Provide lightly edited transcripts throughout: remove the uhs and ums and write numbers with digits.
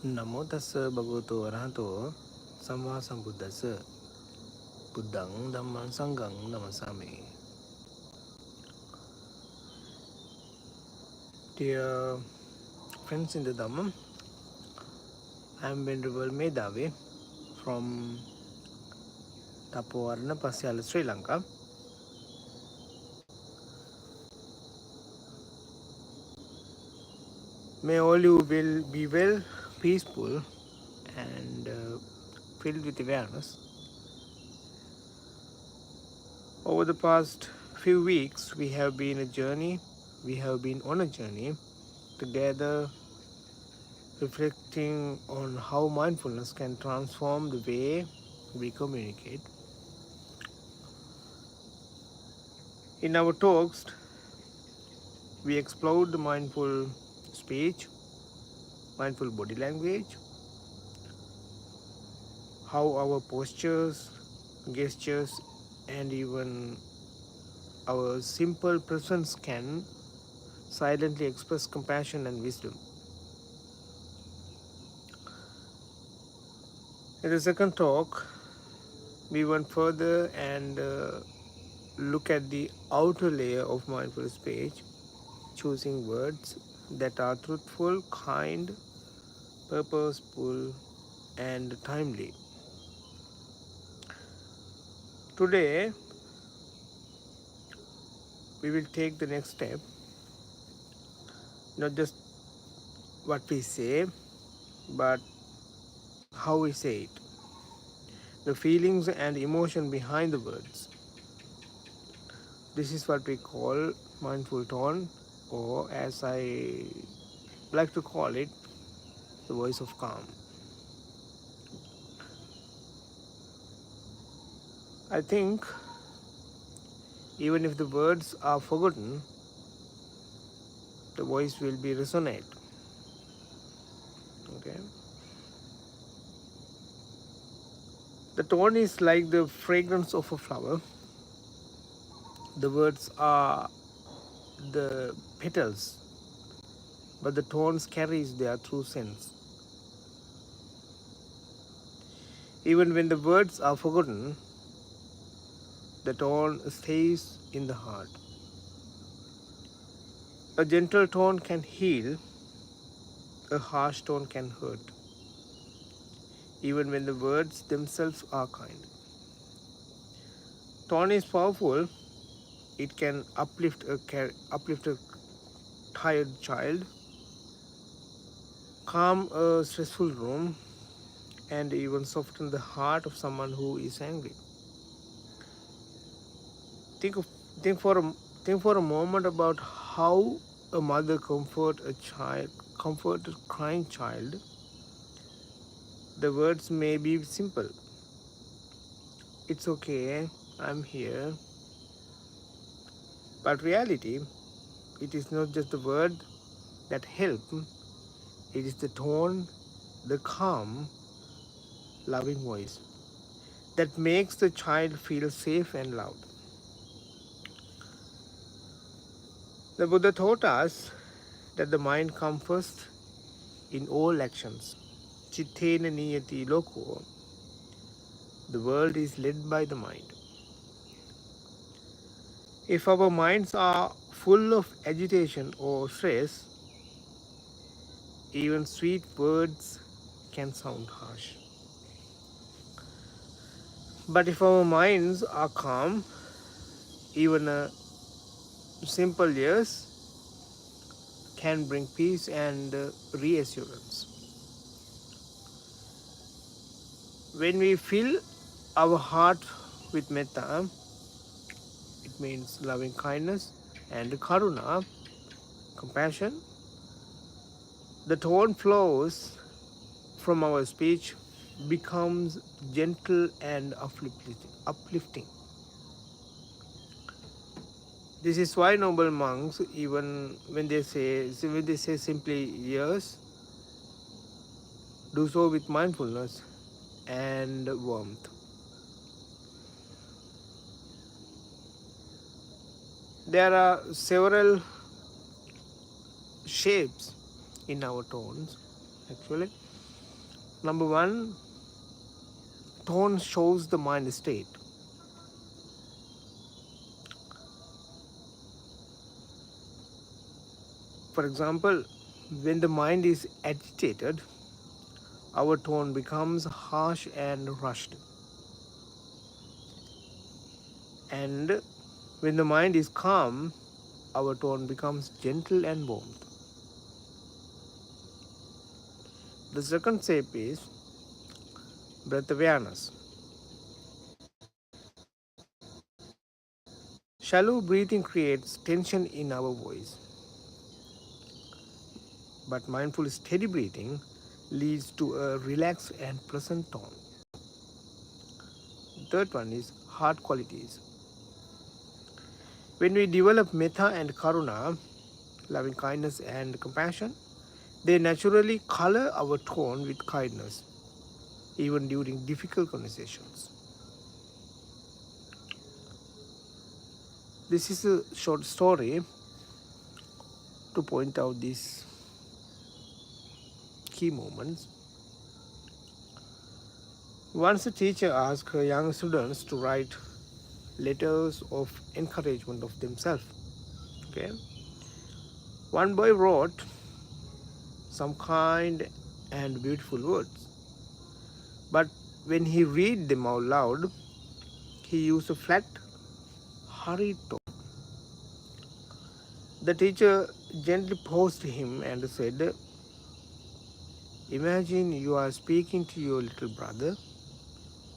Namo tassa bhagavato arahato samma sambuddhassa buddhang dhammang sanghang namasami. Dear friends in the Dhamma, I am Venerable Medave from Thapoarana, Pasyala, Sri Lanka. May all you will be well, peaceful and filled with awareness. Over the past few weeks, we have been on a journey together, reflecting on how mindfulness can transform the way we communicate. In our talks, we explored the mindful speech, mindful body language, how our postures, gestures, and even our simple presence can silently express compassion and wisdom. In the second talk, we went further and look at the outer layer of mindful speech, choosing words that are truthful, kind, purposeful, and timely. Today, we will take the next step, not just what we say, but how we say it, the feelings and emotion behind the words. This is what we call mindful tone, or as I like to call it, the voice of calm. I think even if the words are forgotten, the voice will be resonate. Okay. The tone is like the fragrance of a flower. The words are the petals, but the tones carries their true sense. Even when the words are forgotten, the tone stays in the heart. A gentle tone can heal, a harsh tone can hurt, even when the words themselves are kind. Tone is powerful. It can uplift a tired child, calm a stressful room, and even soften the heart of someone who is angry. Think of think for a moment about how a mother comfort a crying child. The words may be simple. It's okay, I'm here. But reality, it is not just the word that help. It is the tone, the calm, loving voice that makes the child feel safe and loved. The Buddha taught us that the mind comes first in all actions. Chittena niyati loko. The world is led by the mind. If our minds are full of agitation or stress, even sweet words can sound harsh. But if our minds are calm, even a simple yes can bring peace and reassurance. When we fill our heart with metta, it means loving kindness, and karuna, compassion, the tone flows from our speech becomes gentle and uplifting. This is why noble monks, even when they say simply yes, do so with mindfulness and warmth. There are several shapes in our tones, actually. Number one, tone shows the mind state. For example, when the mind is agitated, our tone becomes harsh and rushed. And when the mind is calm, our tone becomes gentle and warm. The second step is breath awareness. Shallow breathing creates tension in our voice, but mindful steady breathing leads to a relaxed and pleasant tone. Third one is heart qualities. When we develop metta and karuna, loving kindness and compassion, they naturally color our tone with kindness, even during difficult conversations. This is a short story to point out these key moments. Once a teacher asked her young students to write letters of encouragement of themselves. Okay. One boy wrote some kind and beautiful words, but when he read them out loud, he used a flat, hurried tone. The teacher gently paused him and said, "Imagine you are speaking to your little brother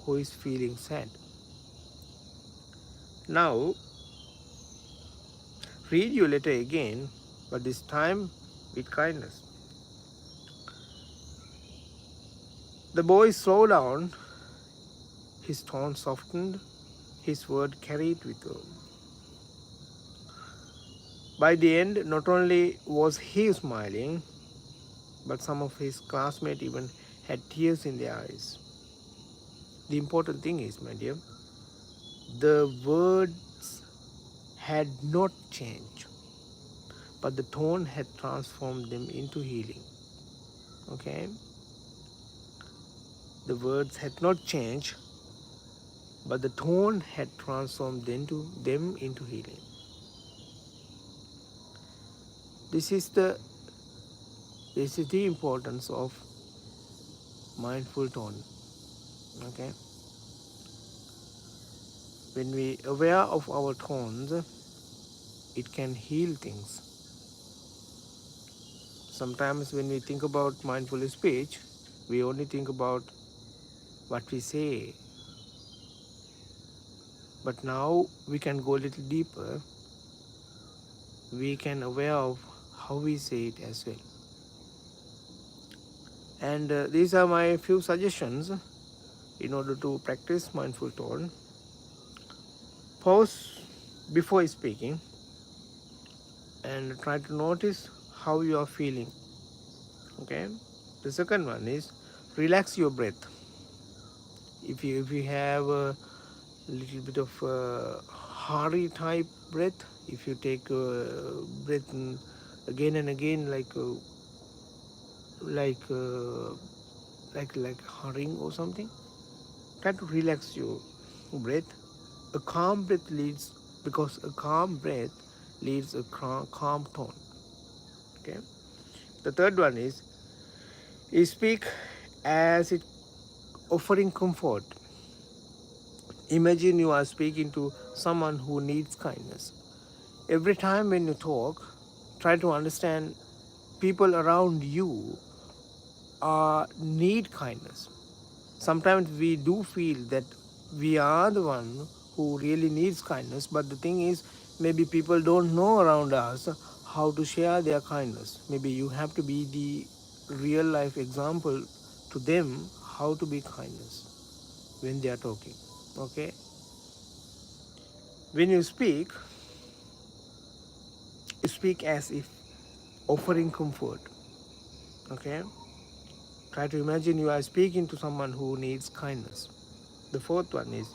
who is feeling sad. Now, read your letter again, but this time with kindness." The boy slowed down, his tone softened, his word carried with him. By the end, not only was he smiling, but some of his classmates even had tears in their eyes. The important thing is, my dear, the words had not changed, but the tone had transformed them into healing. Okay? The words had not changed, but the tone had transformed them into healing. This is the importance of mindful tone. Okay? When we are aware of our tones, it can heal things. Sometimes when we think about mindful speech, we only think about what we say. But now we can go a little deeper. We can aware of how we say it as well. And these are my few suggestions in order to practice mindful tone. Pause before speaking and try to notice how you are feeling. Okay. The second one is relax your breath. If you have a little bit of hurry type breath, if you take breath again and again like hurrying or something, try to relax your breath. A calm breath leads because a calm breath leads a calm tone. Okay. The third one is speak as it offering comfort. Imagine you are speaking to someone who needs kindness. Every time when you talk, try to understand people around you need kindness. Sometimes we do feel that we are the one who really needs kindness, but the thing is, maybe people don't know around us how to share their kindness. Maybe you have to be the real life example to them how to be kindness when they are talking. Okay. When you speak as if offering comfort. Okay. Try to imagine you are speaking to someone who needs kindness. The fourth one is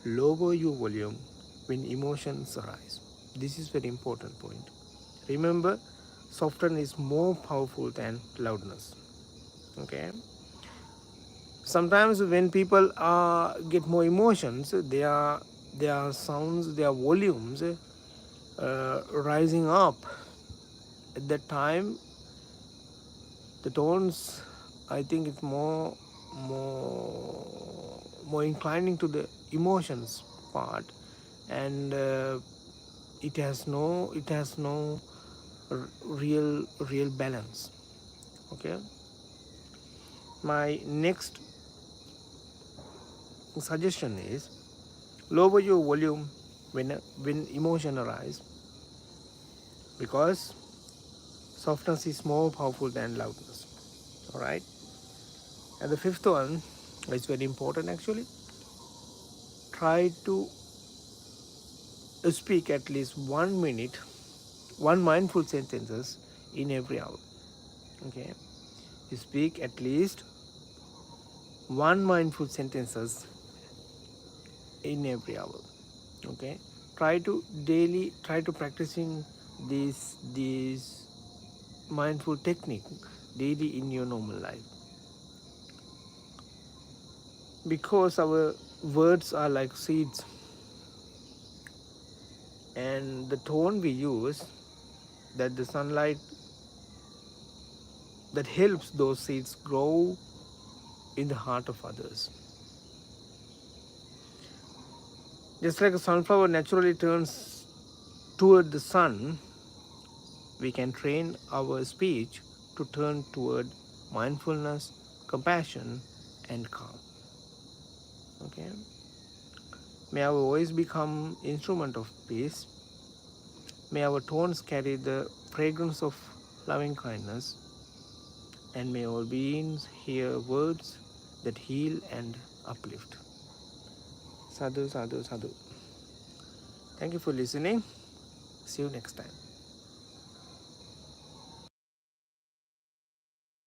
lower your volume when emotions arise. This is very important point. Remember, softness is more powerful than loudness. Okay. Sometimes when people get more emotions, their sounds, their volumes rising up. At that time, the tones, I think it's more inclining to the emotions part, and it has no real balance. Okay, my next suggestion is lower your volume when emotion arise, because softness is more powerful than loudness. All right, and the fifth one is very important actually. Try to speak at least 1 minute, one mindful sentences in every hour. Okay, you speak at least one mindful sentences in every hour. Okay, try to practicing these mindful technique daily in your normal life, because our words are like seeds, and the tone we use, that the sunlight that helps those seeds grow in the heart of others. Just like a sunflower naturally turns toward the sun, we can train our speech to turn toward mindfulness, compassion, and calm. Okay? May our voice become instrument of peace. May our tones carry the fragrance of loving kindness, and may our beings hear words that heal and uplift. Sadhu, sadhu, sadhu. Thank you for listening. See you next time.